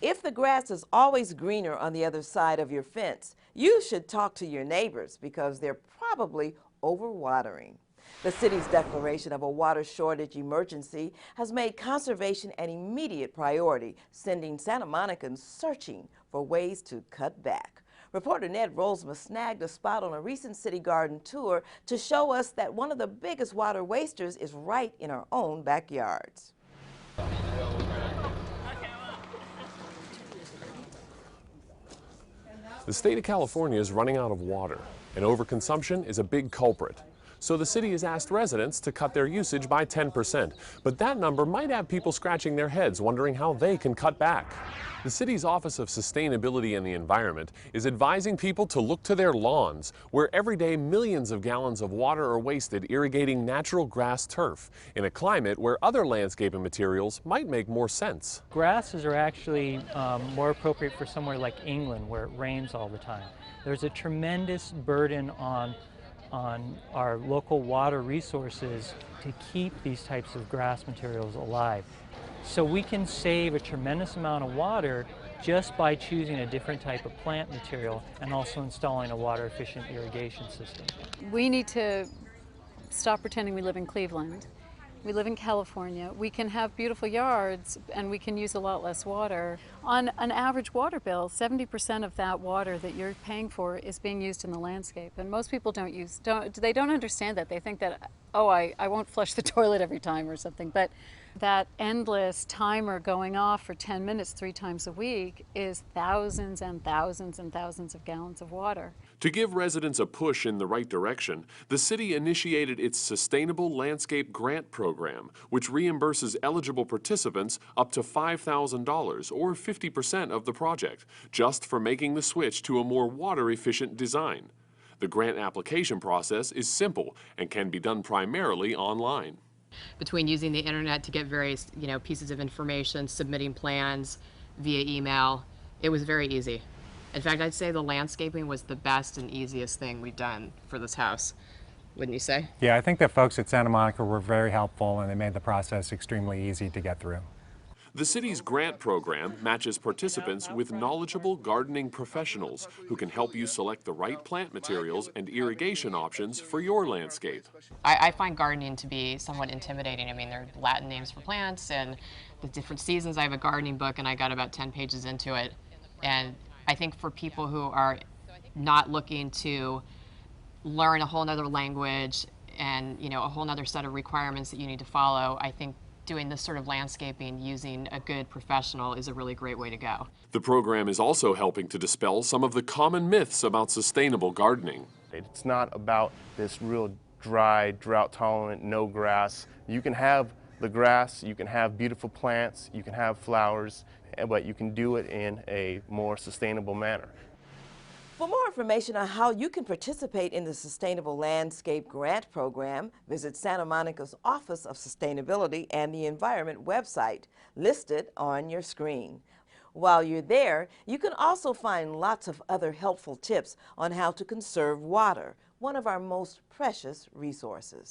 If the grass is always greener on the other side of your fence, you should talk to your neighbors because they're probably overwatering. The city's declaration of a water shortage emergency has made conservation an immediate priority, sending Santa Monicans searching for ways to cut back. Reporter Ned Rolsma snagged a spot on a recent city garden tour to show us that one of the biggest water wasters is right in our own backyards. The state of California is running out of water, and overconsumption is a big culprit. So the city has asked residents to cut their usage by 10%. But that number might have people scratching their heads wondering how they can cut back. The city's Office of Sustainability and the Environment is advising people to look to their lawns, where every day millions of gallons of water are wasted irrigating natural grass turf in a climate where other landscaping materials might make more sense. Grasses are actually more appropriate for somewhere like England, where it rains all the time. There's a tremendous burden on our local water resources to keep these types of grass materials alive. So we can save a tremendous amount of water just by choosing a different type of plant material and also installing a water efficient irrigation system. We need to stop pretending we live in Cleveland. We live in California. We can have beautiful yards and we can use a lot less water. On an average water bill, 70% of that water that you're paying for is being used in the landscape. And most people don't understand that. They think that, oh, I won't flush the toilet every time or something. But that endless timer going off for 10 minutes 3 times a week is thousands and thousands and thousands of gallons of water. To give residents a push in the right direction, the city initiated its Sustainable Landscape Grant Program, which reimburses eligible participants up to $5,000 or 50% of the project, just for making the switch to a more water-efficient design. The grant application process is simple and can be done primarily online. Between using the internet to get various, pieces of information, submitting plans via email, it was very easy. In fact, I'd say the landscaping was the best and easiest thing we've done for this house. Wouldn't you say? Yeah, I think the folks at Santa Monica were very helpful and they made the process extremely easy to get through. The city's grant program matches participants with knowledgeable gardening professionals who can help you select the right plant materials and irrigation options for your landscape. I find gardening to be somewhat intimidating. I mean, there are Latin names for plants and the different seasons. I have a gardening book and I got about 10 pages into it. And I think for people who are not looking to learn a whole nother language and, a whole nother set of requirements that you need to follow, I think doing this sort of landscaping using a good professional is a really great way to go. The program is also helping to dispel some of the common myths about sustainable gardening. It's not about this real dry, drought-tolerant, no grass. You can have the grass, you can have beautiful plants, you can have flowers, but you can do it in a more sustainable manner. For more information on how you can participate in the Sustainable Landscape Grant Program, visit Santa Monica's Office of Sustainability and the Environment website, listed on your screen. While you're there, you can also find lots of other helpful tips on how to conserve water, one of our most precious resources.